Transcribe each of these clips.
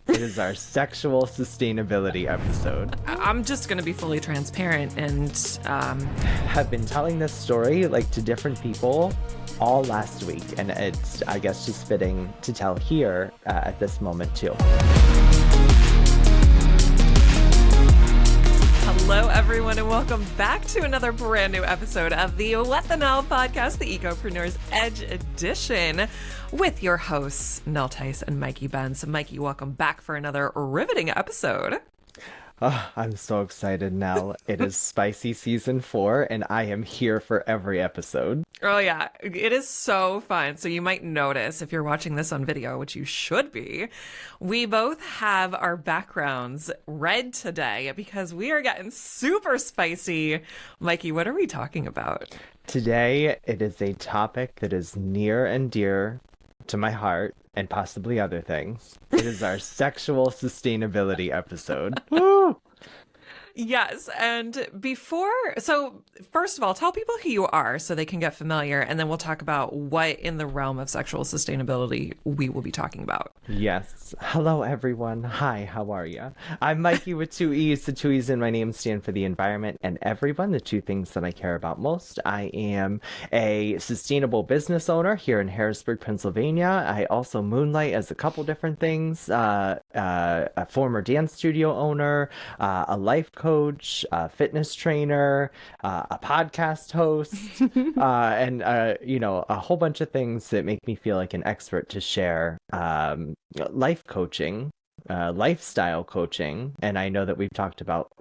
It is our sexual sustainability episode. I'm just going to be fully transparent and Have been telling this story like to different people all last week, and it's, I guess, just fitting to tell here at this moment too. Hello, everyone, and welcome back to another brand new episode of the Let the Nell podcast, the EcoPreneur's Edge Edition, with your hosts, Nell Tice and Mikee Ben. So, Mikee, welcome back for another riveting episode. Oh, I'm so excited now. It is spicy season 4, and I am here for every episode. Oh, yeah. It is so fun. So you might notice if you're watching this on video, which you should be, we both have our backgrounds red today because we are getting super spicy. Mikee, what are we talking about? Today, it is a topic that is near and dear to my heart and possibly other things. It is our sexual sustainability episode. Woo! Yes, and so first of all, tell people who you are so they can get familiar, and then we'll talk about what in the realm of sexual sustainability we will be talking about. Yes. Hello, everyone. Hi, how are you? I'm Mikee with 2 E's. The 2 E's in my name stand for the environment and everyone, the 2 things that I care about most. I am a sustainable business owner here in Harrisburg, Pennsylvania. I also moonlight as a couple different things, a former dance studio owner, a life coach, a fitness trainer, a podcast host, and a whole bunch of things that make me feel like an expert to share life coaching, lifestyle coaching. And I know that we've talked about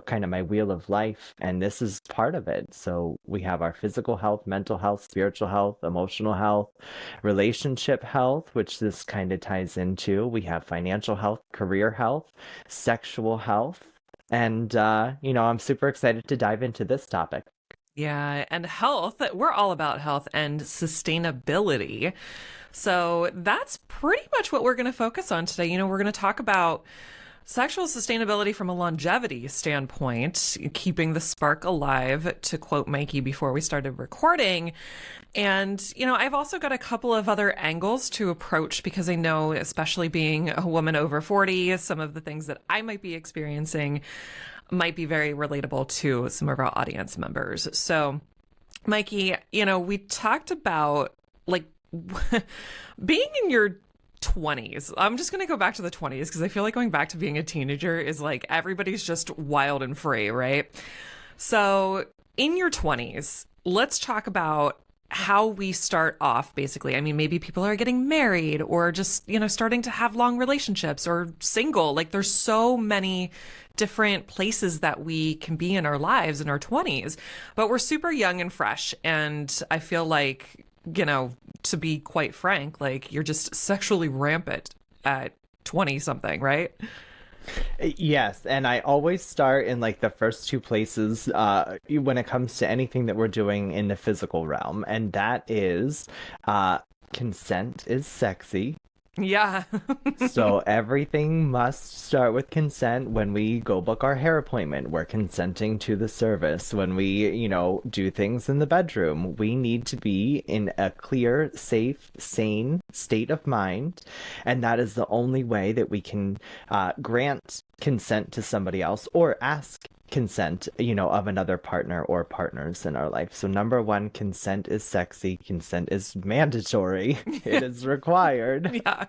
kind of my wheel of life, and this is part of it. So we have our physical health, mental health, spiritual health, emotional health, relationship health, which this kind of ties into. We have financial health, career health, sexual health. And, I'm super excited to dive into this topic. Yeah, and health, we're all about health and sustainability. So that's pretty much what we're going to focus on today. We're going to talk about sexual sustainability from a longevity standpoint, keeping the spark alive, to quote Mikee before we started recording. And, I've also got a couple of other angles to approach because I know, especially being a woman over 40, some of the things that I might be experiencing might be very relatable to some of our audience members. So, Mikee, we talked about like being in your 20s. I'm just going to go back to the 20s because I feel like going back to being a teenager is like everybody's just wild and free, right? So in your 20s, let's talk about how we start off, basically. I mean, maybe people are getting married or just, starting to have long relationships or single. Like there's so many different places that we can be in our lives in our 20s, but we're super young and fresh. And I feel like, to be quite frank, like you're just sexually rampant at 20 something, right? Yes, and I always start in like the first 2 places when it comes to anything that we're doing in the physical realm, and that is consent is sexy. Yeah. So everything must start with consent. When we go book our hair appointment, we're consenting to the service. When we, do things in the bedroom, we need to be in a clear, safe, sane state of mind. And that is the only way that we can grant consent to somebody else or ask consent, of another partner or partners in our life. So number 1, consent is sexy. Consent is mandatory. It is required. Yeah.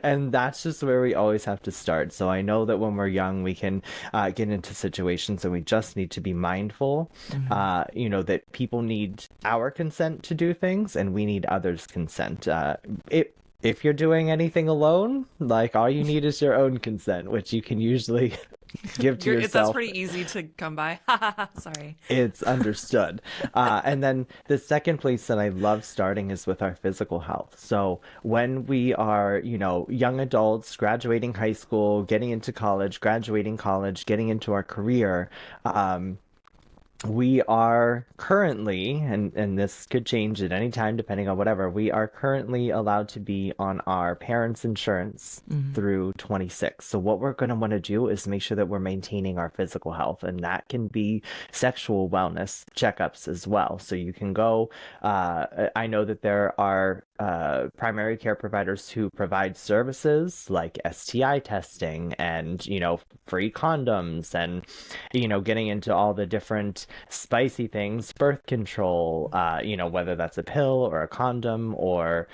And that's just where we always have to start. So I know that when we're young, we can get into situations and we just need to be mindful, that people need our consent to do things and we need others' consent. If you're doing anything alone, like all you need is your own consent, which you can usually give to yourself. That's pretty easy to come by. Sorry. It's understood. And then the second place that I love starting is with our physical health. So when we are, young adults, graduating high school, getting into college, graduating college, getting into our career, we are currently, and this could change at any time depending on whatever, we are currently allowed to be on our parents' insurance through 26. So what we're going to want to do is make sure that we're maintaining our physical health, and that can be sexual wellness checkups as well. So you can go, I know that there are primary care providers who provide services like STI testing and, free condoms and, getting into all the different spicy things, birth control, whether that's a pill or a condom or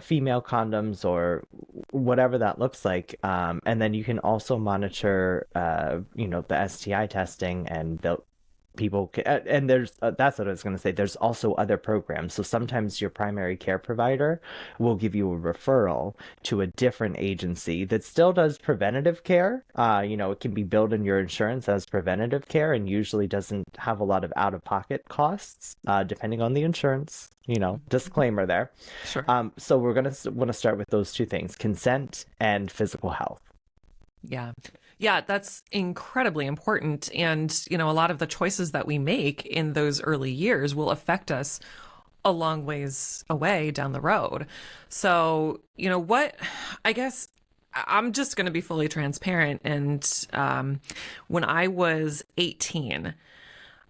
female condoms or whatever that looks like. And then you can also monitor, the STI testing and the people and there's that's what I was going to say. There's also other programs. So sometimes your primary care provider will give you a referral to a different agency that still does preventative care. It can be billed in your insurance as preventative care and usually doesn't have a lot of out-of-pocket costs, depending on the insurance. Disclaimer there. Sure. So we're going to want to start with those two things: consent and physical health. Yeah. Yeah, that's incredibly important. And, a lot of the choices that we make in those early years will affect us a long ways away down the road. So, I guess I'm just going to be fully transparent. And when I was 18,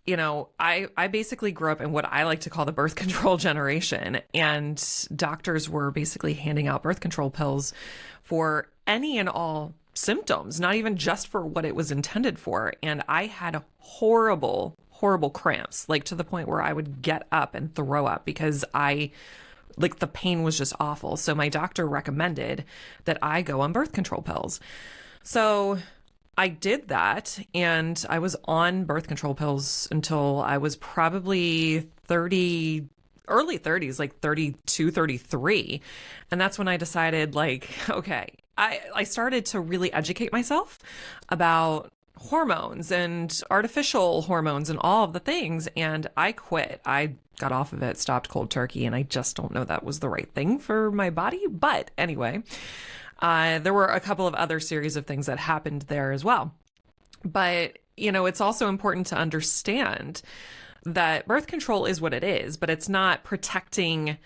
I basically grew up in what I like to call the birth control generation. And doctors were basically handing out birth control pills for any and all symptoms, not even just for what it was intended for. And I had horrible, horrible cramps, like to the point where I would get up and throw up because the pain was just awful. So my doctor recommended that I go on birth control pills. So I did that, and I was on birth control pills until I was probably 30, early 30s, like 32, 33. And that's when I decided, okay, I started to really educate myself about hormones and artificial hormones and all of the things. And I quit. I got off of it, stopped cold turkey, and I just don't know that was the right thing for my body. But anyway, there were a couple of other series of things that happened there as well. But, it's also important to understand that birth control is what it is, but it's not protecting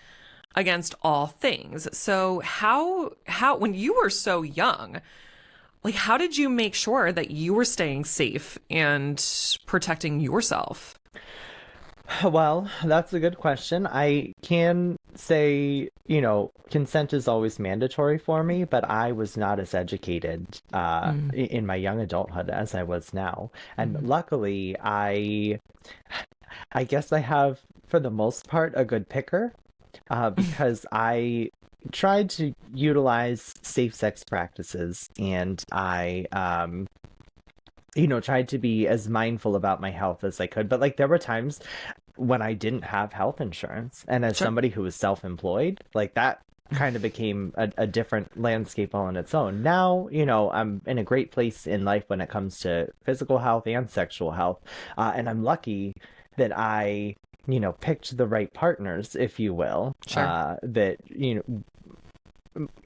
against all things. So how when you were so young, how did you make sure that you were staying safe and protecting yourself? Well, that's a good question. I can say, consent is always mandatory for me, but I was not as educated in my young adulthood as I was now. And luckily, I guess I have, for the most part, a good picker. Because I tried to utilize safe sex practices and I, tried to be as mindful about my health as I could. But there were times when I didn't have health insurance. And as somebody who was self-employed, that kind of became a different landscape all on its own. Now, I'm in a great place in life when it comes to physical health and sexual health. And I'm lucky that I picked the right partners, if you will, that,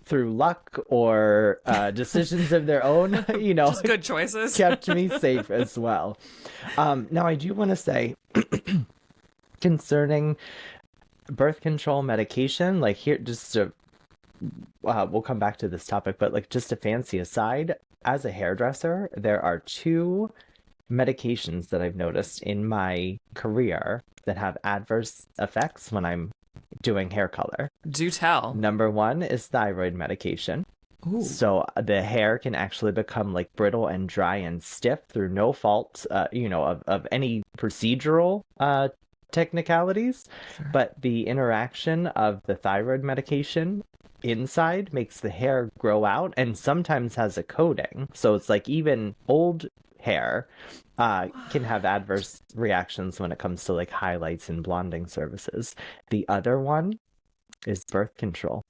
through luck or decisions of their own, just good choices, kept me safe as well. Now, I do want to say, concerning birth control medication, here, just to, we'll come back to this topic, but just a fancy aside, as a hairdresser, there are two medications that I've noticed in my career that have adverse effects when I'm doing hair color. Do tell. Number one is thyroid medication. Ooh. So the hair can actually become brittle and dry and stiff through no fault, of any procedural technicalities. Sure. But the interaction of the thyroid medication inside makes the hair grow out and sometimes has a coating. So it's even old hair can have adverse reactions when it comes to highlights and blonding services. The other one is birth control.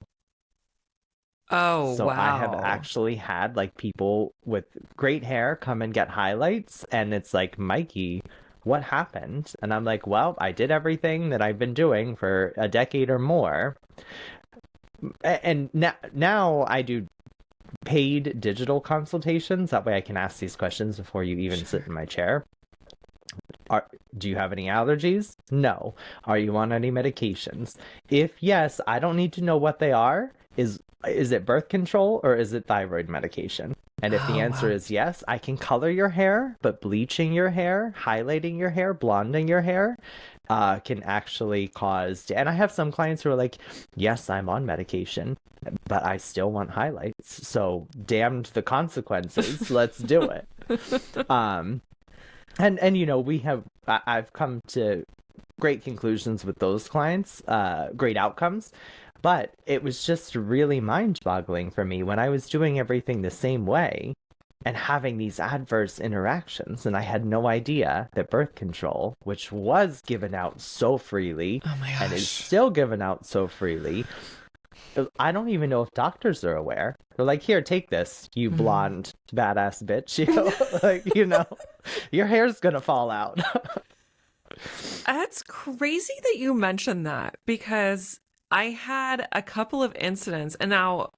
Oh, so wow. I have actually had people with great hair come and get highlights, and it's Mikey, what happened? And I'm well, I did everything that I've been doing for a decade or more. And now I do paid digital consultations. That way I can ask these questions before you even sit in my chair. Do you have any allergies? No. Are you on any medications? If yes, I don't need to know what they are. Is it birth control or is it thyroid medication? And if the answer is yes, I can color your hair, but bleaching your hair, highlighting your hair, blonding your hair can actually cause. And I have some clients who are like, yes, I'm on medication, but I still want highlights. So damned the consequences. Let's do it. Um, and I've come to great conclusions with those clients, great outcomes. But it was just really mind-boggling for me when I was doing everything the same way and having these adverse interactions. And I had no idea that birth control, which was given out so freely Oh my and is gosh. still given out so freely, I don't even know if doctors are aware. They're like, here, take this, you Mm. blonde badass bitch. Your hair's gonna fall out. That's crazy that you mentioned that because I had a couple of incidents, and now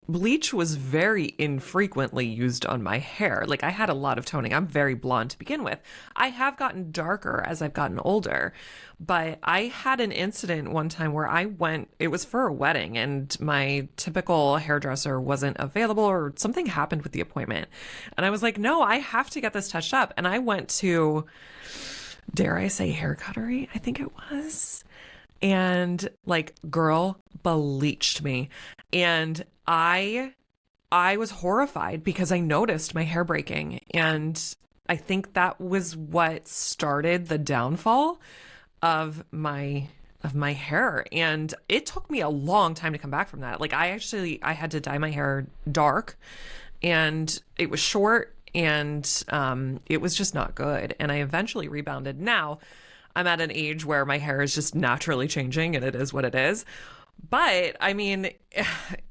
bleach was very infrequently used on my hair. Like I had a lot of toning. I'm very blonde to begin with. I have gotten darker as I've gotten older, but I had an incident one time where it was for a wedding, and my typical hairdresser wasn't available or something happened with the appointment. And I was like, no, I have to get this touched up. And I went to, dare I say, hair cuttery, I think it was. And like, girl bleached me. And I was horrified because I noticed my hair breaking. And I think that was what started the downfall of my hair. And it took me a long time to come back from that. Like I had to dye my hair dark, and it was short, and it was just not good. And I eventually rebounded. Now I'm at an age where my hair is just naturally changing, and it is what it is. But I mean,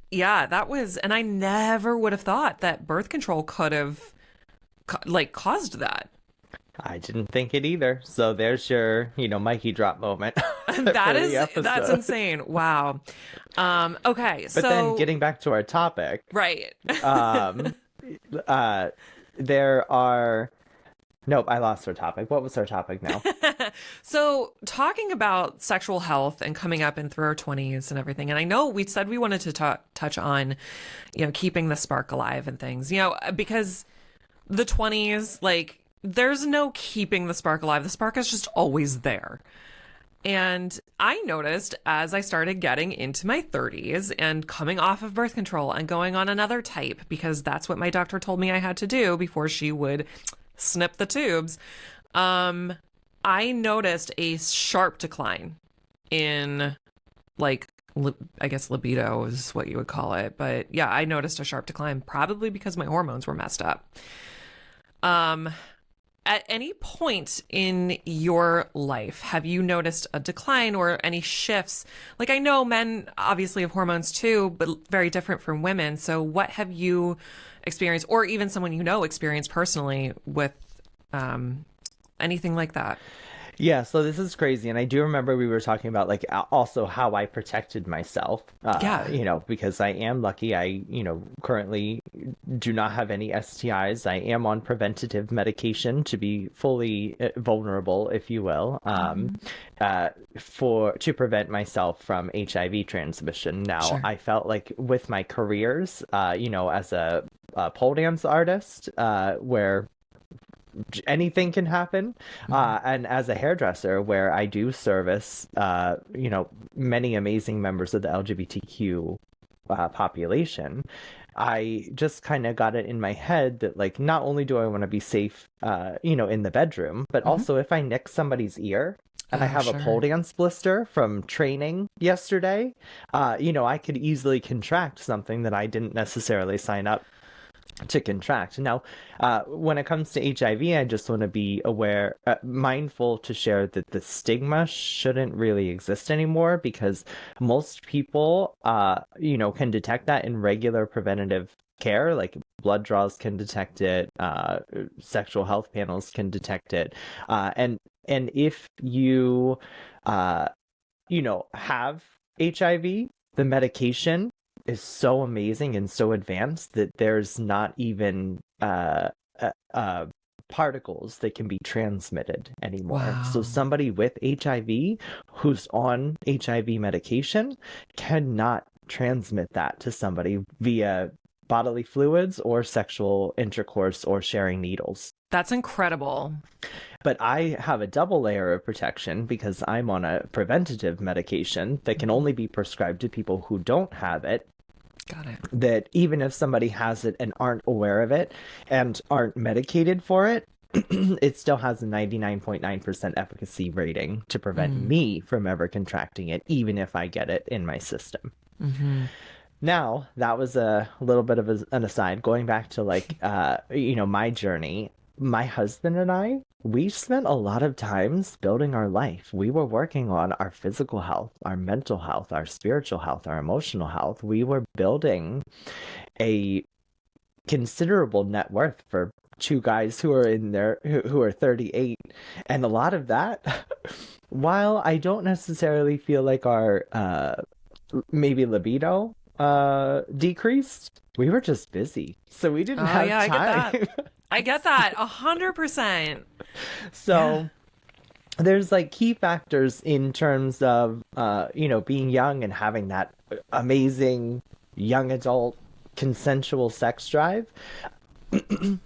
yeah, that was, and I never would have thought that birth control could have like caused that. I didn't think it either. So there's your, Mikey drop moment That for the is, that's episode. insane. Wow. Okay, But then so getting back to our topic, right. um, uh, there are. Nope, I lost our topic. What was our topic now? So, talking about sexual health and coming up in through our 20s and everything. And I know we said we wanted to touch on, keeping the spark alive and things, because the 20s, like, there's no keeping the spark alive. The spark is just always there. And I noticed as I started getting into my 30s and coming off of birth control and going on another type, because that's what my doctor told me I had to do before she would snip the tubes. I noticed a sharp decline in, like, I guess libido is what you would call it. But yeah, I noticed a sharp decline, probably because my hormones were messed up. At any point in your life, have you noticed a decline or any shifts? Like, I know men obviously have hormones too, but very different from women. So what have you experienced, or even someone experienced personally with anything like that? Yeah, so this is crazy. And I do remember we were talking about like also how I protected myself, Yeah. because I am lucky. I, currently do not have any STIs. I am on preventative medication to be fully vulnerable, if you will, to prevent myself from HIV transmission. Now, Sure. I felt like with my careers, as a pole dance artist, where anything can happen. Mhm. And as a hairdresser, where I do service, many amazing members of the LGBTQ population, I just kind of got it in my head that, like, not only do I want to be safe, in the bedroom, but Mhm. also if I nick somebody's ear and I Oh, have a pole sure. dance blister from training yesterday, I could easily contract something that I didn't necessarily sign up to contract. Now, when it comes to HIV, I just want to be aware, mindful to share that the stigma shouldn't really exist anymore because most people, can detect that in regular preventative care, like blood draws can detect it, sexual health panels can detect it, and if you, uh, have HIV, the medication is so amazing and so advanced that there's not even uh, uh, particles that can be transmitted anymore. So Wow. somebody with HIV who's on HIV medication cannot transmit that to somebody via bodily fluids or sexual intercourse or sharing needles. That's incredible. But I have a double layer of protection because I'm on a preventative medication that can only be prescribed to people who don't have it. Got it. That even if somebody has it and aren't aware of it and aren't medicated for it, it still has a 99.9% efficacy rating to prevent me from ever contracting it, even if I get it in my system. Now, that was a little bit of an aside. Going back to my journey, my husband and I, we spent a lot of times building our life. We were working on our physical health, our mental health, our spiritual health, our emotional health. We were building a considerable net worth for two guys who are who are 38. And a lot of that, while I don't necessarily feel like our maybe libido decreased, we were just busy. So we didn't have yeah, time. I get that 100%. So there's like key factors in terms of being young and having that amazing young adult consensual sex drive.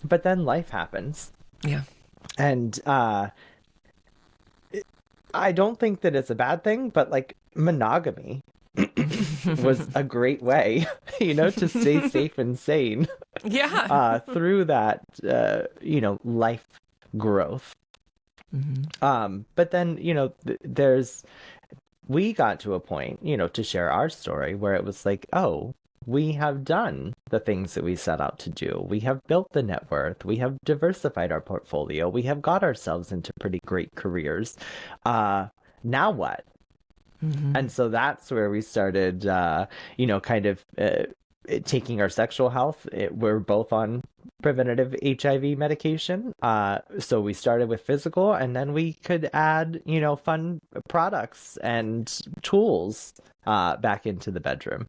But then life happens. Yeah. And I don't think that it's a bad thing, but like monogamy was a great way, to stay safe and sane. Yeah. Through that, life growth. But then, we got to a point, to share our story where it was like, oh, we have done the things that we set out to do. We have built the net worth. We have diversified our portfolio. We have got ourselves into pretty great careers. Now what? And so that's where we started, taking our sexual health. We're both on preventative HIV medication. So we started with physical, and then we could add, fun products and tools back into the bedroom.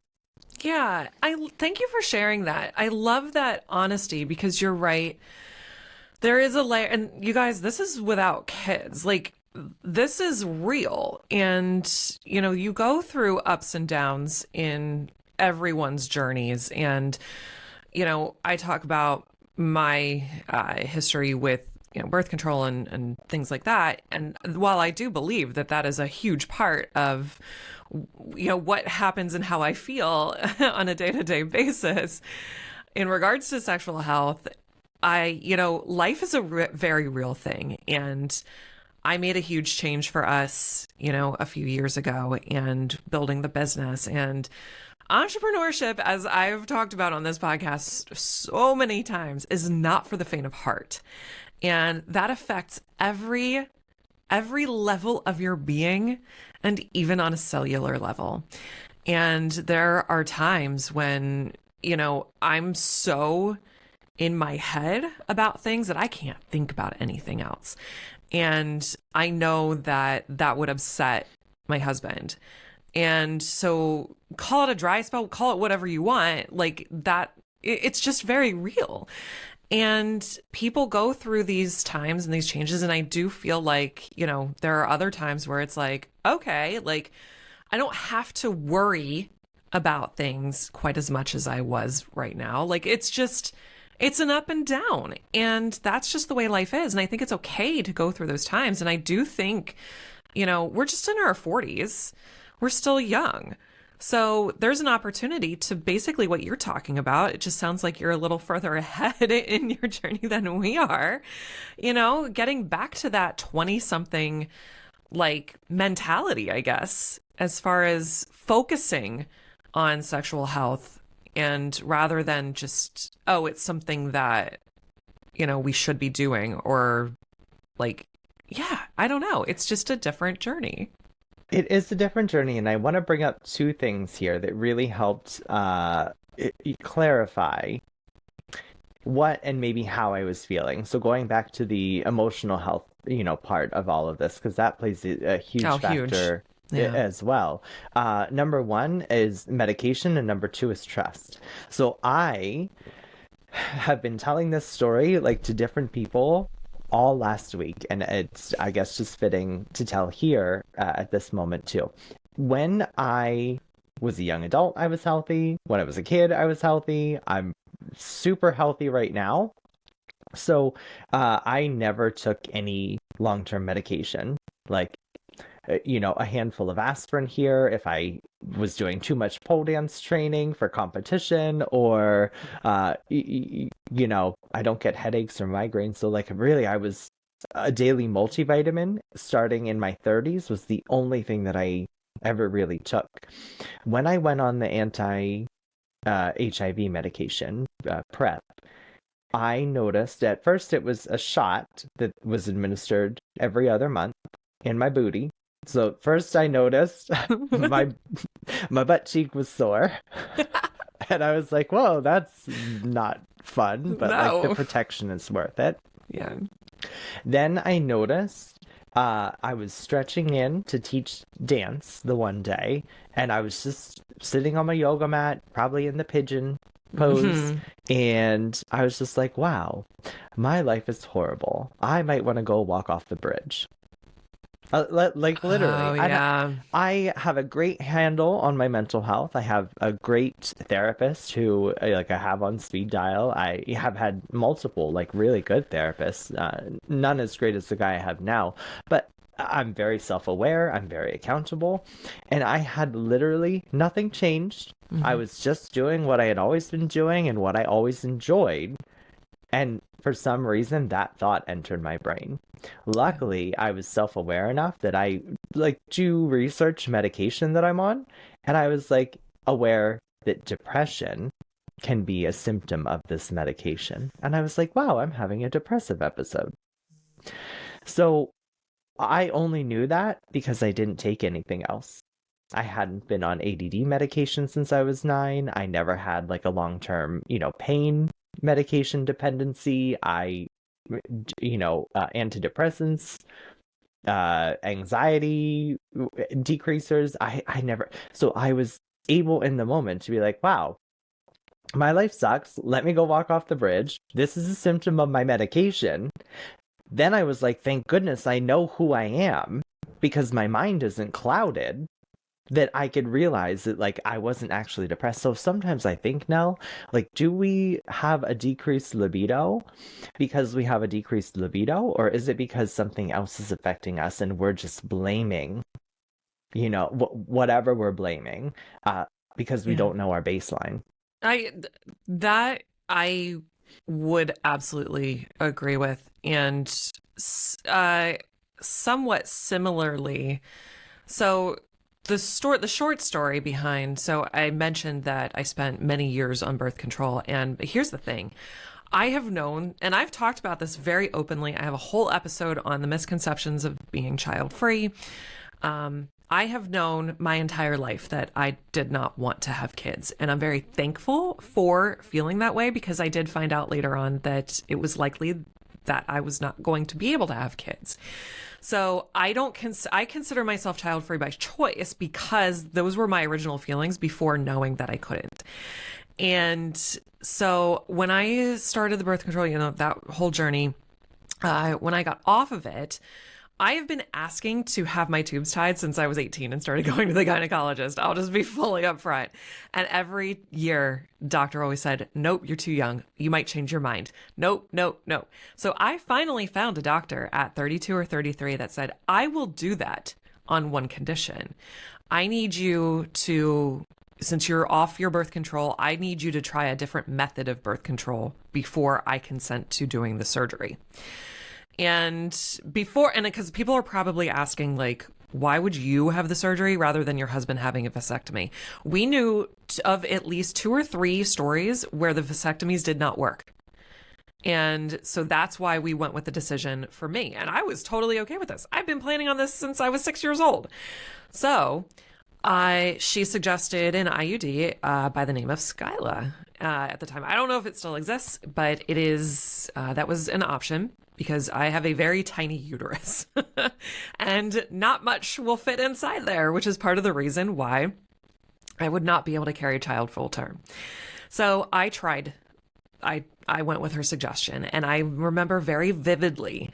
Yeah, I thank you for sharing that. I love that honesty because you're right. There is a layer, and you guys, this is without kids. Like, this is real. And, you go through ups and downs in everyone's journeys. And, I talk about my history with birth control and things like that. And while I do believe that that is a huge part of what happens and how I feel on a day-to-day basis in regards to sexual health, life is a very real thing. And I made a huge change for us, a few years ago, and building the business and entrepreneurship, as I've talked about on this podcast so many times, is not for the faint of heart. And that affects every level of your being, and even on a cellular level. And there are times when, I'm so in my head about things that I can't think about anything else. And I know that that would upset my husband. And so call it a dry spell, call it whatever you want, like that, it's just very real. And people go through these times and these changes. And I do feel like, there are other times where it's like, okay, like I don't have to worry about things quite as much as I was right now. Like it's an up and down. And that's just the way life is. And I think it's okay to go through those times. And I do think, we're just in our 40s. We're still young. So there's an opportunity to basically what you're talking about. It just sounds like you're a little further ahead in your journey than we are, getting back to that 20-something like mentality, I guess, as far as focusing on sexual health, and rather than just, oh, it's something that, we should be doing, or like, yeah, I don't know. It's just a different journey. It is a different journey, and I want to bring up two things here that really helped clarify what and maybe how I was feeling. So going back to the emotional health, part of all of this, because that plays a huge factor as well. Number one is medication, and number two is trust. So I have been telling this story like to different people all last week, and it's, I guess, just fitting to tell here at this moment too. When I was a young adult, I was healthy. When I was a kid, I was healthy. I'm super healthy right now. So I never took any long-term medication. Like, a handful of aspirin here if I was doing too much pole dance training for competition, or, I don't get headaches or migraines. So, like, really, I was a daily multivitamin starting in my 30s was the only thing that I ever really took. When I went on the anti HIV medication, PrEP, I noticed at first it was a shot that was administered every other month in my booty. So first I noticed my my butt cheek was sore. And I was like, whoa, that's not fun, but like the No. protection is worth it. Yeah. Then I noticed I was stretching in to teach dance the one day, and I was just sitting on my yoga mat, probably in the pigeon pose, Hmm. and I was just like, wow, my life is horrible. I might want to go walk off the bridge. Like literally, Oh, yeah. I have a great handle on my mental health. I have a great therapist who like I have on speed dial. I have had multiple like really good therapists, none as great as the guy I have now, but I'm very self-aware. I'm very accountable, and I had literally nothing changed. I Hmm. was just doing what I had always been doing and what I always enjoyed. And for some reason, that thought entered my brain. Yeah. Luckily, I was self-aware enough that I like do research medication that I'm on, and I was like aware that depression can be a symptom of this medication. And I was like, wow, I'm having a depressive episode. So I only knew that because I didn't take anything else. I hadn't been on ADD medication since I was 9. I never had like a long-term, pain medication dependency. Antidepressants, anxiety decreasers. I never, so I was able in the moment to be like, wow, my life sucks. Let me go walk off the bridge. This is a symptom of my medication. Then I was like, thank goodness I know who I am because my mind isn't clouded, that I could realize that like I wasn't actually depressed. So sometimes I think, Nell, like, do we have a decreased libido because we have a decreased libido, or is it because something else is affecting us and we're just blaming, whatever we're blaming, because we Yeah. don't know our baseline? That I would absolutely agree with. And somewhat similarly, so the short story behind, so I mentioned that I spent many years on birth control, and here's the thing. I have known, and I've talked about this very openly. I have a whole episode on the misconceptions of being child free. I have known my entire life that I did not want to have kids. And I'm very thankful for feeling that way because I did find out later on that it was likely that I was not going to be able to have kids. So I don't I consider myself child free by choice because those were my original feelings before knowing that I couldn't. And so when I started the birth control, that whole journey, when I got off of it, I have been asking to have my tubes tied since I was 18 and started going to the gynecologist. I'll just be fully upfront. And every year, doctor always said, nope, you're too young. You might change your mind. Nope, nope, nope. So I finally found a doctor at 32 or 33 that said, I will do that on one condition. I need you to, since you're off your birth control, I need you to try a different method of birth control before I consent to doing the surgery. And because people are probably asking, like, why would you have the surgery rather than your husband having a vasectomy? We knew of at least 2 or 3 stories where the vasectomies did not work. And so that's why we went with the decision for me. And I was totally okay with this. I've been planning on this since I was 6 years old. So she suggested an IUD by the name of Skyla at the time. I don't know if it still exists, but it is, that was an option because I have a very tiny uterus and not much will fit inside there, which is part of the reason why I would not be able to carry a child full term. So I tried. I went with her suggestion, and I remember very vividly.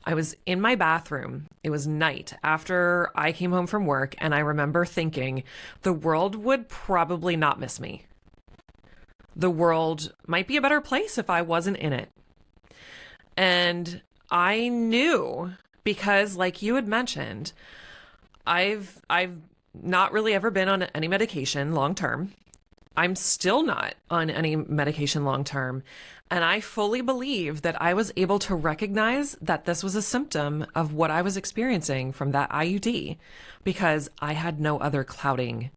I was in my bathroom. It was night after I came home from work, and I remember thinking the world would probably not miss me. The world might be a better place if I wasn't in it. And I knew because, like you had mentioned, I've not really ever been on any medication long term. I'm still not on any medication long term. And I fully believe that I was able to recognize that this was a symptom of what I was experiencing from that IUD because I had no other clouding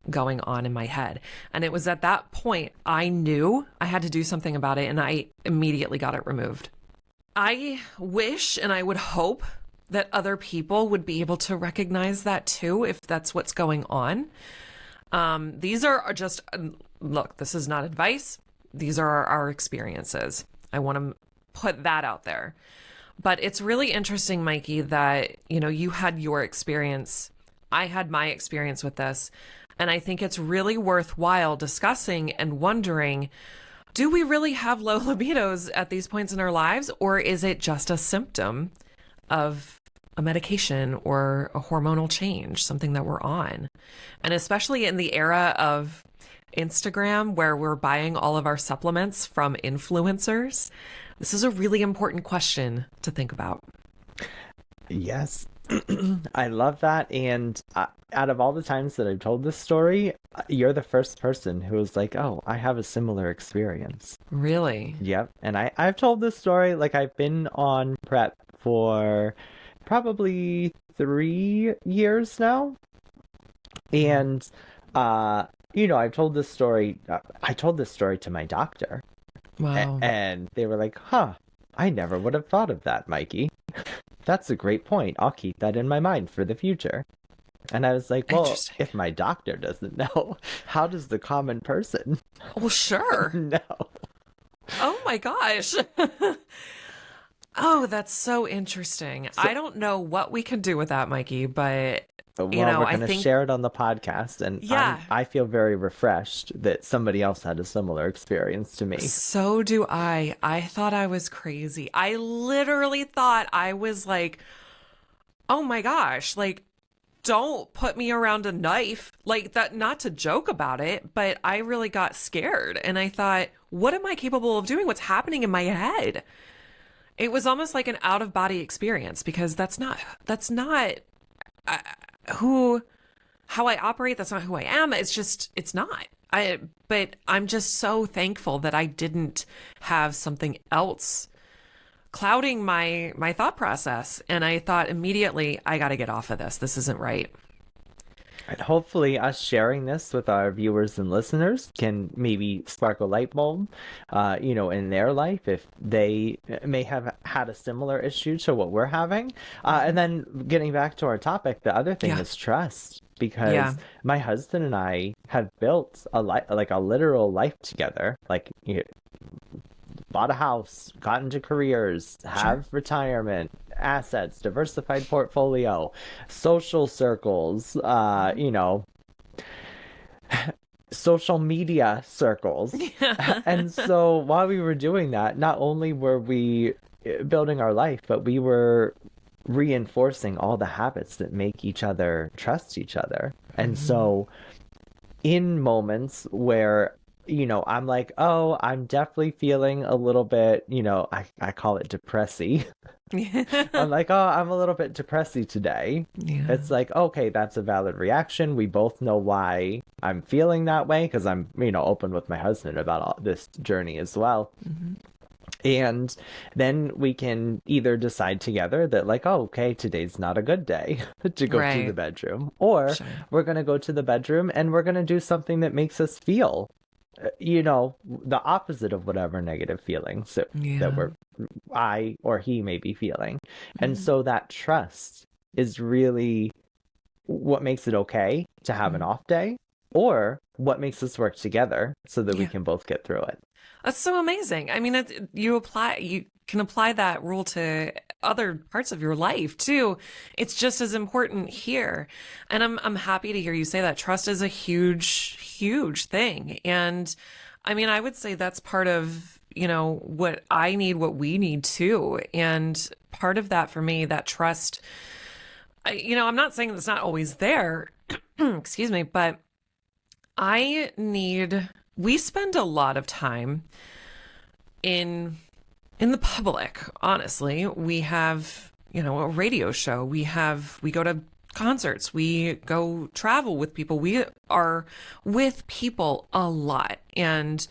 going on in my head. And it was at that point I knew I had to do something about it, and I immediately got it removed. I wish and I would hope that other people would be able to recognize that too, if that's what's going on. These are just, look, this is not advice. These are our experiences. I want to put that out there. But it's really interesting, Mikee, that, you had your experience. I had my experience with this. And I think it's really worthwhile discussing and wondering, do we really have low libidos at these points in our lives? Or is it just a symptom of a medication or a hormonal change, something that we're on? And especially in the era of Instagram, where we're buying all of our supplements from influencers, this is a really important question to think about. Yes. I love that. And out of all the times that I've told this story, you're the first person who was like, oh, I have a similar experience. Really? Yep. And I've told this story, like I've been on PrEP for probably 3 years now. And, I've told this story. I told this story to my doctor. Wow. And they were like, huh, I never would have thought of that, Mikee. That's a great point. I'll keep that in my mind for the future. And I was like, well, if my doctor doesn't know, how does the common person? Well, sure. No. Oh my gosh. Oh, that's so interesting. I don't know what we can do with that, Mikee, but we're going to share it on the podcast, and yeah. I feel very refreshed that somebody else had a similar experience to me. So do I. I thought I was crazy. I literally thought I was like, oh my gosh, like, don't put me around a knife. Like that, not to joke about it, but I really got scared. And I thought, what am I capable of doing? What's happening in my head? It was almost like an out of body experience, because that's not how I operate. That's not who I am. It's not. But I'm just so thankful that I didn't have something else clouding my thought process. And I thought immediately, I got to get off of this. This isn't right. And hopefully us sharing this with our viewers and listeners can maybe spark a light bulb, in their life, if they may have had a similar issue to what we're having. And then getting back to our topic, the other thing is trust, because my husband and I have built a literal life together, bought a house, got into careers, have retirement, assets, diversified portfolio, social circles, social media circles. And so while we were doing that, not only were we building our life, but we were reinforcing all the habits that make each other trust each other. And so in moments where I'm like, oh, I'm definitely feeling a little bit, I call it depressy. I'm like, oh, I'm a little bit depressy today. Yeah. It's like, okay, that's a valid reaction. We both know why I'm feeling that way, because I'm, open with my husband about this journey as well. Mm-hmm. And then we can either decide together that, like, oh, okay, today's not a good day to go to the bedroom. Or we're going to go to the bedroom and we're going to do something that makes us feel the opposite of whatever negative feelings that I or he may be feeling. And so that trust is really what makes it okay to have an off day, or what makes us work together so that we can both get through it. That's so amazing. I mean, you can apply that rule to other parts of your life too. It's just as important here. And I'm happy to hear you say that. Trust is a huge thing. And I mean, I would say that's part of, what I need, what we need too. And part of that for me, that trust, I'm not saying it's not always there, excuse me, but we spend a lot of time in in the public, honestly. We have, a radio show. We go to concerts. We go travel with people. We are with people a lot. And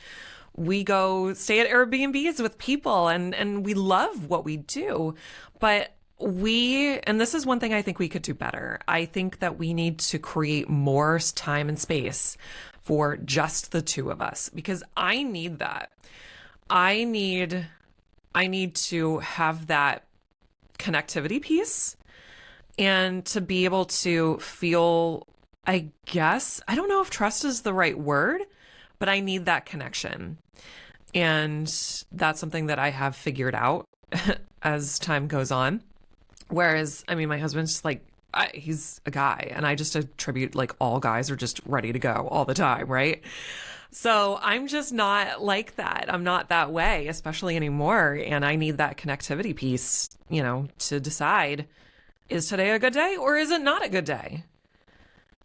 we go stay at Airbnbs with people, and we love what we do. But and this is one thing I think we could do better. I think that we need to create more time and space for just the two of us, because I need that. I need to have that connectivity piece and to be able to feel, I guess, I don't know if trust is the right word, but I need that connection. And that's something that I have figured out as time goes on. Whereas, I mean, my husband's just like, he's a guy, and I just attribute like all guys are just ready to go all the time, right? So I'm just not like that. I'm not that way, especially anymore. And I need that connectivity piece, to decide, is today a good day or is it not a good day?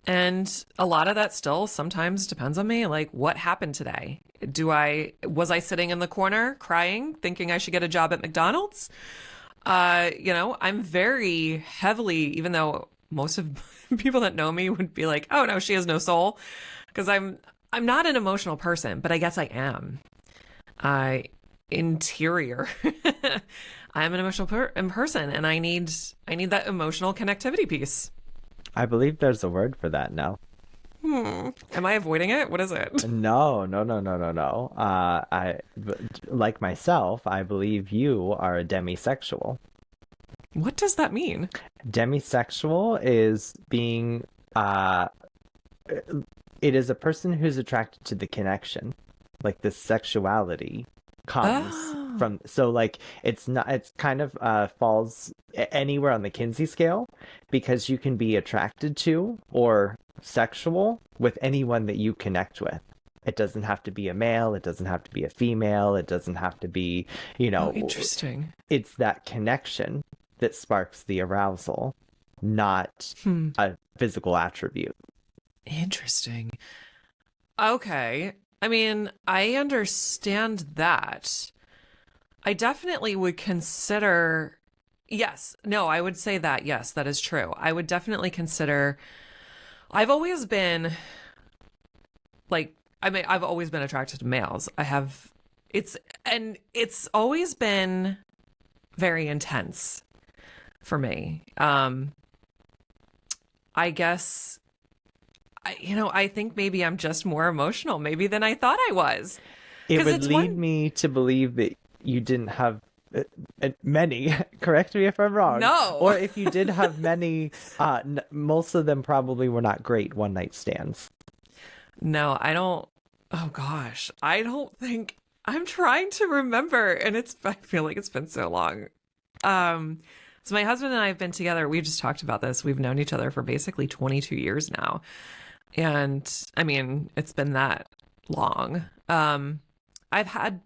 And a lot of that still sometimes depends on me. Like, what happened today? Was I sitting in the corner crying, thinking I should get a job at McDonald's? I'm very heavily, even though most of people that know me would be like, oh no, she has no soul. Because I'm not an emotional person, but I guess I am. Interior. I'm an emotional person, and I need that emotional connectivity piece. I believe there's a word for that now. Am I avoiding it? What is it? No. Like myself, I believe you are a demisexual. What does that mean? Demisexual is being, it is a person who's attracted to the connection, like the sexuality comes from. So like it's kind of falls anywhere on the Kinsey scale, because you can be attracted to or sexual with anyone that you connect with. It doesn't have to be a male, it doesn't have to be a female, it doesn't have to be, interesting. It's that connection that sparks the arousal, not a physical attribute. Interesting. Okay. I mean, I understand that. I definitely would consider, yes, no, I would say that, yes, that is true. I would definitely consider, I've always been I've always been attracted to males. It's always been very intense for me. I guess, I think maybe I'm just more emotional maybe than I thought I was. It would lead me to believe that you didn't have many, correct me if I'm wrong. No. Or if you did have many, most of them probably were not great one-night stands. No, I don't. Oh gosh, I don't think. I'm trying to remember, and I feel like it's been so long. So my husband and I have been together. We just talked about this. We've known each other for basically 22 years now. And I mean, it's been that long. I had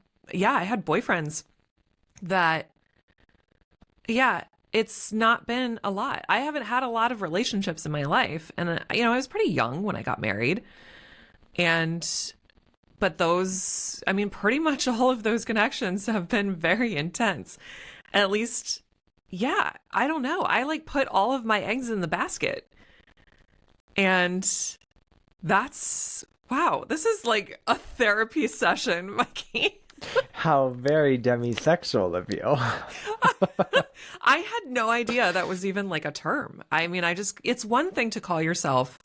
boyfriends that, it's not been a lot. I haven't had a lot of relationships in my life. And, I was pretty young when I got married. But pretty much all of those connections have been very intense. At least, I don't know. I put all of my eggs in the basket. And wow, this is like a therapy session, Mikey. How very demisexual of you. I had no idea that was even like a term. I mean, it's one thing to call yourself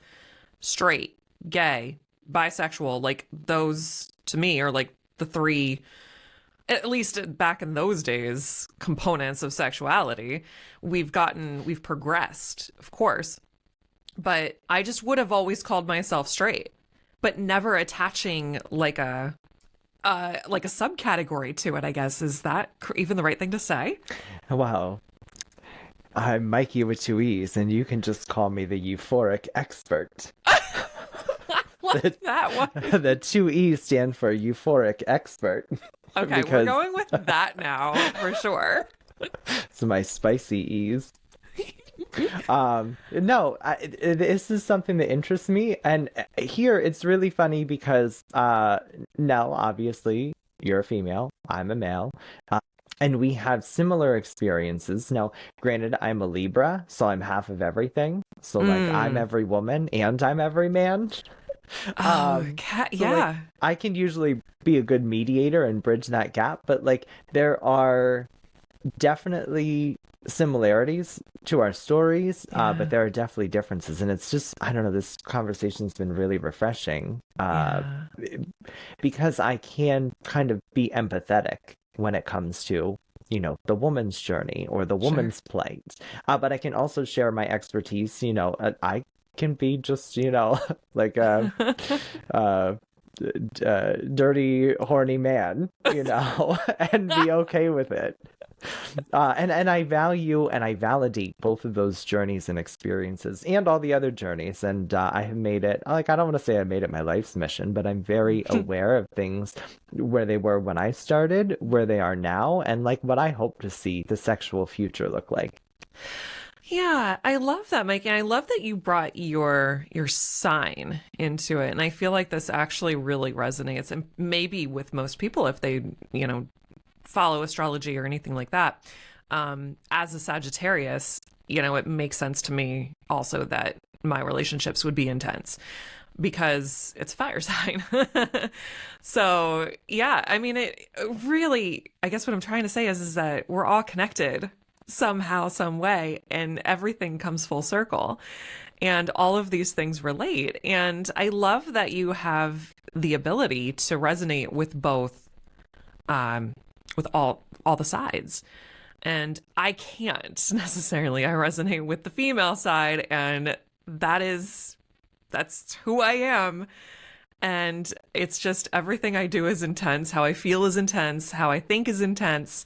straight, gay, bisexual, like those to me are like the three, at least back in those days, components of sexuality. We've progressed, of course, but I just would have always called myself straight, but never attaching like a subcategory to it, I guess. Is that even the right thing to say? Wow. I'm Mikey with two E's, and you can just call me the euphoric expert. What's that? What? The two E's stand for euphoric expert. Okay, we're going with that now, for sure. It's my spicy E's. No, this is something that interests me, and here it's really funny because Nell, obviously you're a female, I'm a male. and we have similar experiences. Now, granted, I'm a Libra, so I'm half of everything. So like I'm Mm. every woman and I'm every man. Oh, Um, so like yeah. I can usually be a good mediator and bridge that gap, but like there are definitely similarities to our stories, but Yeah. there are definitely differences. And it's just, I don't know, this conversation's been really refreshing, Yeah. because I can kind of be empathetic when it comes to, the woman's journey or the Sure. woman's plight. But I can also share my expertise. I can be just, like uh, dirty, horny man, and be okay with it. And I value and I validate both of those journeys and experiences and all the other journeys. And I have made it, like, I don't want to say I made it my life's mission, but I'm very aware of things where they were when I started, where they are now, and like what I hope to see the sexual future look like. Yeah, I love that, Mike, and I love that you brought your sign into it. And I feel like this actually really resonates, and maybe with most people if they, follow astrology or anything like that. As a Sagittarius, it makes sense to me also that my relationships would be intense because it's a fire sign. So, yeah, I mean, it really, I guess what I'm trying to say is that we're all connected somehow, some way, and everything comes full circle. And all of these things relate. And I love that you have the ability to resonate with both, with all the sides. And I can't necessarily. I resonate with the female side, and that's who I am. And it's just everything I do is intense. How I feel is intense. How I think is intense.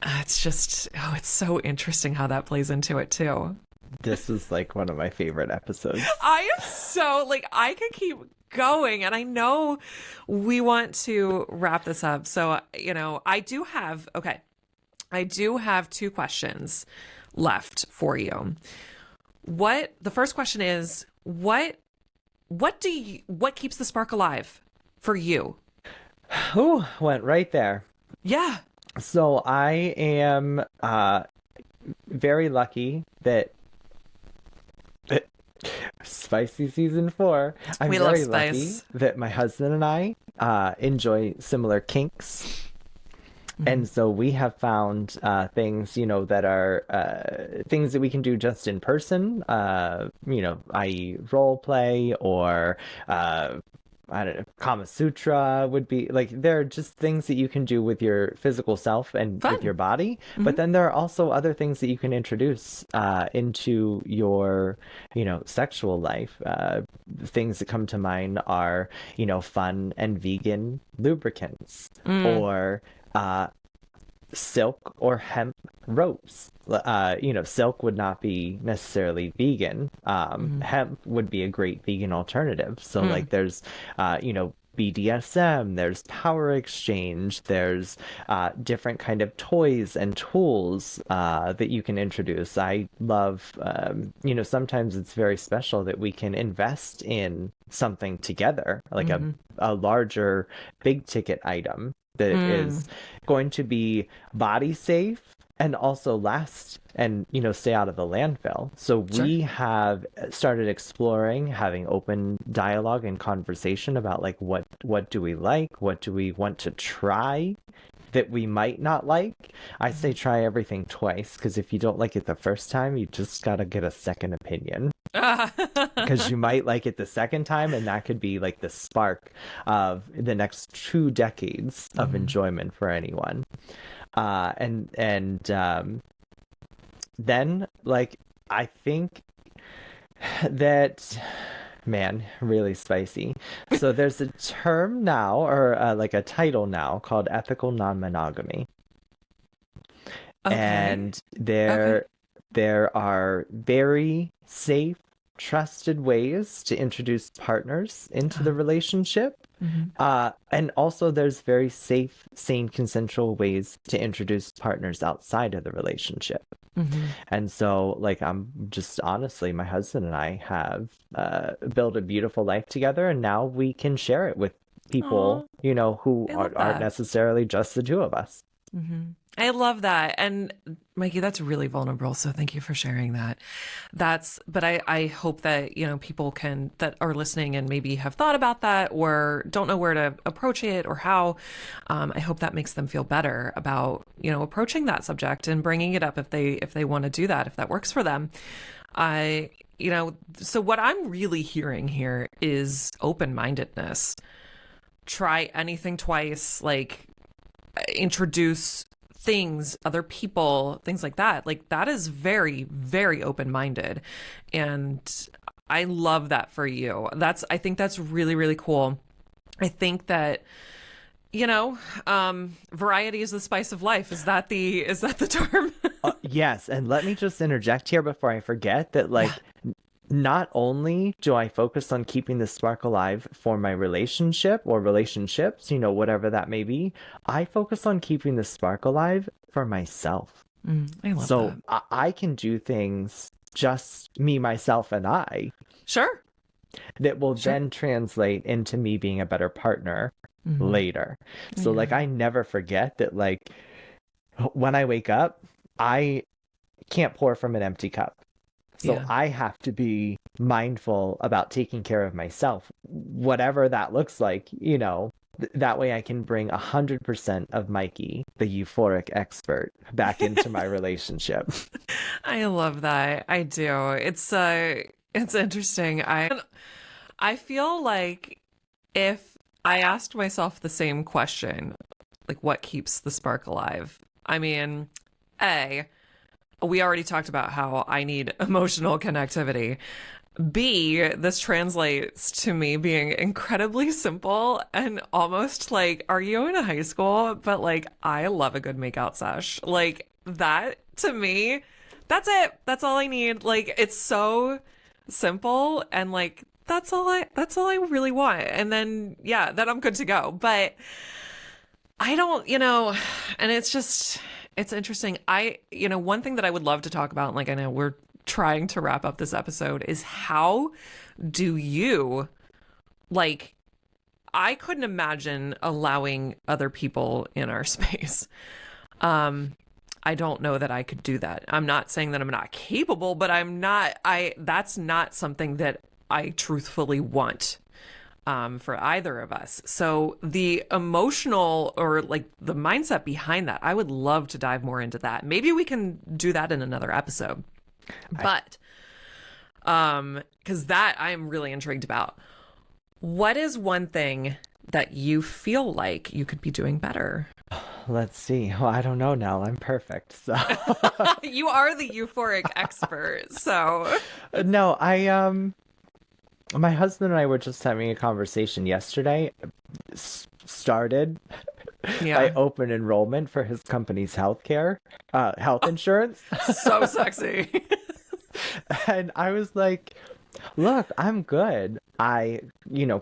It's just, oh, it's so interesting how that plays into it too. This is like one of my favorite episodes. I am so, like, I could keep going, and I know we want to wrap this up. So, I do have two questions left for you. The first question is, what keeps the spark alive for you? Who went right there? Yeah. So I am very lucky that spicy season 4. I'm We love very lucky spice. that my husband and I enjoy similar kinks. Mhm. And so we have found things, that are things that we can do just in person, i.e. role play or I don't know, Kama Sutra would be like, there are just things that you can do with your physical self and with your Fun. body. But Hmm. then there are also other things that you can introduce into your, sexual life. Things that come to mind are, fun and vegan lubricants Mm. or uh, silk or hemp ropes. Silk would not be necessarily vegan. Mm. Hemp would be a great vegan alternative. So, Mm. like, there's, BDSM, there's power exchange, there's different kind of toys and tools that you can introduce. I love, sometimes it's very special that we can invest in something together, like a, Hmm. a larger, big ticket item that Mm. is going to be body safe and also last and stay out of the landfill. So Sure. we have started exploring having open dialogue and conversation about like what do we like, what do we want to try that we might not like. I say try everything twice, because if you don't like it the first time, you just got to get a second opinion, because you might like it the second time, and that could be like the spark of the next 2 decades of Mm. enjoyment for anyone. And then, like, I think that, man, really spicy. So there's a term now, or like a title now, called ethical non-monogamy, Okay. and Okay. there are very safe, trusted ways to introduce partners into the relationship. Mm-hmm. And also there's very safe, sane, consensual ways to introduce partners outside of the relationship. Mm-hmm. And so, like, I'm just honestly, my husband and I have built a beautiful life together, and now we can share it with people, Oh, who I love aren't that. necessarily just the two of us. Mm-hmm. I love that. And Mikey, that's really vulnerable. So thank you for sharing that. But I hope that, people that are listening and maybe have thought about that or don't know where to approach it or how, I hope that makes them feel better about, approaching that subject and bringing it up if they want to do that, if that works for them. So what I'm really hearing here is open-mindedness. Try anything twice, like introduce things, other people, things like that. Like that is very, very open-minded. And I love that for you. I think that's really, really cool. I think that, variety is the spice of life. Is that the term? Yes. And let me just interject here before I forget that, like, not only do I focus on keeping the spark alive for my relationship or relationships, whatever that may be, I focus on keeping the spark alive for myself. I love So that. I can do things just me, myself, and I Sure. that will then translate into me being a better partner later. So like I never forget that, like, when I wake up, I can't pour from an empty cup. So I have to be mindful about taking care of myself, whatever that looks like, that way I can bring 100% of Mikey, the euphoric expert, back into my relationship. I love that. I do. It's interesting. I feel like if I asked myself the same question, like what keeps the spark alive? I mean, we already talked about how I need emotional connectivity. B, this translates to me being incredibly simple and almost like, are you in a high school? But like, I love a good makeout sesh. Like that to me, that's it. That's all I need. Like it's so simple and like that's all I really want. And then then I'm good to go. But I don't, and it's interesting. One thing that I would love to talk about, like I know we're trying to wrap up this episode, is how do you, like, I couldn't imagine allowing other people in our space. I don't know that I could do that. I'm not saying that I'm not capable, but that's not something that I truthfully want. For either of us. So the emotional or like the mindset behind that, I would love to dive more into that. Maybe we can do that in another episode. But because that I'm really intrigued about. What is one thing that you feel like you could be doing better? Let's see. Well, I don't know, Nell. I'm perfect. So You are the euphoric expert. So no, my husband and I were just having a conversation yesterday. Started by open enrollment for his company's health insurance. So sexy. And I was like, look, I'm good. I,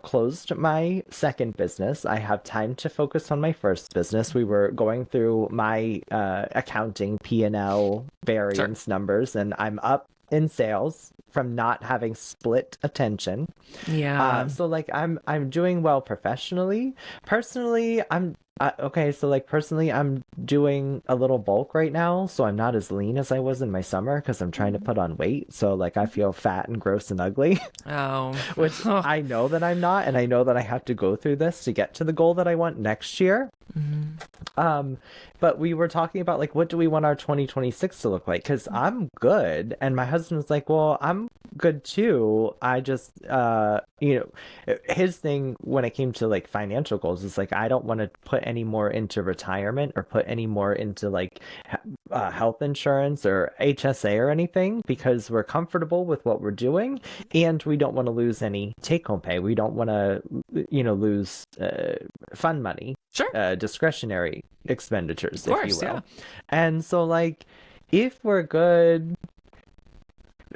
closed my second business. I have time to focus on my first business. We were going through my accounting P&L variance numbers, and I'm up in sales from not having split attention. Yeah. So like I'm doing well professionally. Personally, I'm okay. So like personally, I'm doing a little bulk right now, so I'm not as lean as I was in my summer because I'm trying to put on weight. So like I feel fat and gross and ugly. Oh. Which I know that I'm not, and I know that I have to go through this to get to the goal that I want next year. But we were talking about like what do we want our 2026 to look like? Because I'm good, and my husband was like, "Well, I'm good too. I just, his thing when it came to like financial goals is like I don't want to put any more into retirement or put any more into like health insurance or HSA or anything because we're comfortable with what we're doing, and we don't want to lose any take-home pay. We don't want to, lose fund money." Sure. Discretionary expenditures, Of course, if you will. yeah. And so, like, if we're good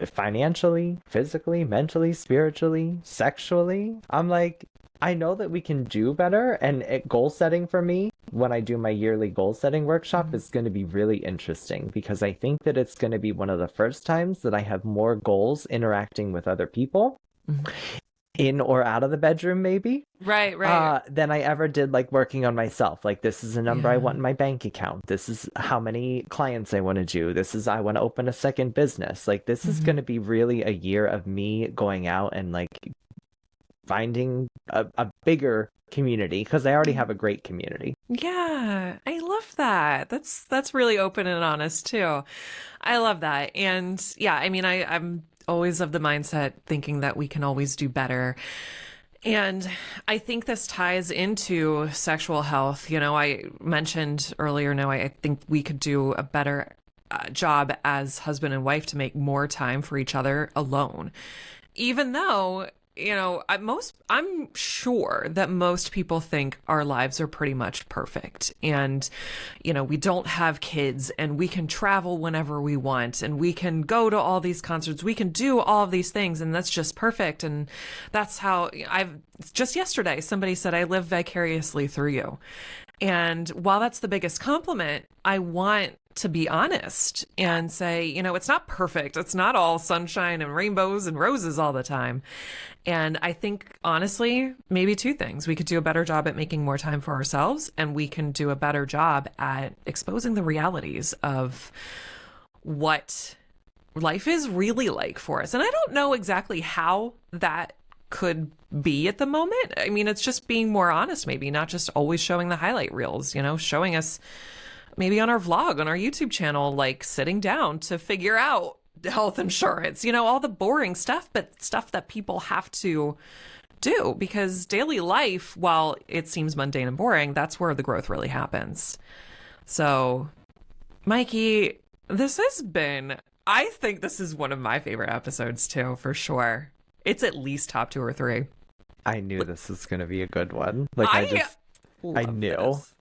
financially, physically, mentally, spiritually, sexually, I'm like, I know that we can do better. And goal setting for me, when I do my yearly goal setting workshop, is going to be really interesting because I think that it's going to be one of the first times that I have more goals interacting with other people. in or out of the bedroom, maybe, Right, right. than I ever did like working on myself. Like, this is a number I Yeah. want in my bank account. This is how many clients I want to do. This is, I want to open a second business. Like, this is going Mhm. to be really a year of me going out and like finding a bigger community, because I already have a great community. Yeah, I love that. That's really open and honest too. I love that. And yeah, I mean, I'm always of the mindset thinking that we can always do better. And I think this ties into sexual health. You know, I mentioned earlier, no, I think we could do a better job as husband and wife to make more time for each other alone. Even though, I'm sure that most people think our lives are pretty much perfect. And, we don't have kids and we can travel whenever we want and we can go to all these concerts. We can do all of these things and that's just perfect. And that's how just yesterday, somebody said, I live vicariously through you. And while that's the biggest compliment, I want to be honest and say, it's not perfect. It's not all sunshine and rainbows and roses all the time. And I think, honestly, maybe two things. We could do a better job at making more time for ourselves, and we can do a better job at exposing the realities of what life is really like for us. And I don't know exactly how that could be at the moment. I mean, it's just being more honest, maybe not just always showing the highlight reels, showing us maybe on our vlog, on our YouTube channel, like sitting down to figure out health insurance, all the boring stuff, but stuff that people have to do because daily life, while it seems mundane and boring, that's where the growth really happens. So, Mikey, I think this is one of my favorite episodes too, for sure. It's at least top 2 or 3. I knew this was going to be a good one. Like, I knew. This.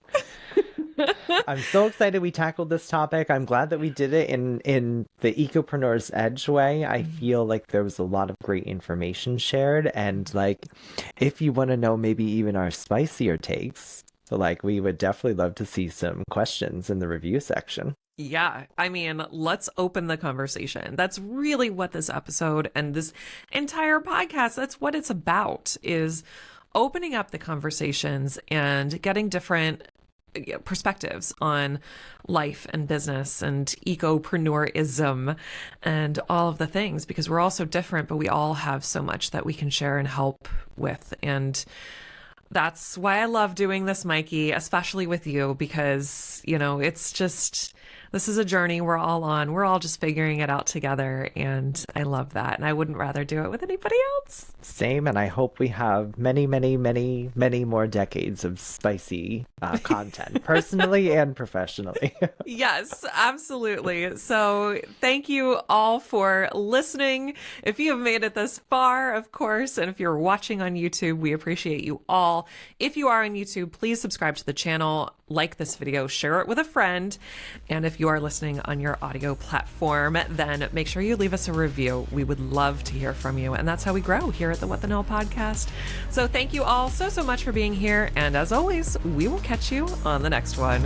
I'm so excited we tackled this topic. I'm glad that we did it in the EcoPreneur's Edge way. I feel like there was a lot of great information shared, and like, if you want to know maybe even our spicier takes, like, we would definitely love to see some questions in the review section. Yeah, I mean, let's open the conversation. That's really what this episode and this entire podcast, that's what it's about, is opening up the conversations and getting different perspectives on life and business and ecopreneurism and all of the things, because we're all so different, but we all have so much that we can share and help with. And that's why I love doing this, Mikey, especially with you, because, it's just, this is a journey we're all on. We're all just figuring it out together. And I love that. And I wouldn't rather do it with anybody else. Same. And I hope we have many, many, many, many more decades of spicy content, personally and professionally. Yes, absolutely. So thank you all for listening. If you have made it this far, of course, and if you're watching on YouTube, we appreciate you all. If you are on YouTube, please subscribe to the channel, like this video, share it with a friend. And if you are listening on your audio platform, then make sure you leave us a review. We would love to hear from you. And that's how we grow here at the What the Nell podcast. So thank you all so much for being here. And as always, we will catch you on the next one.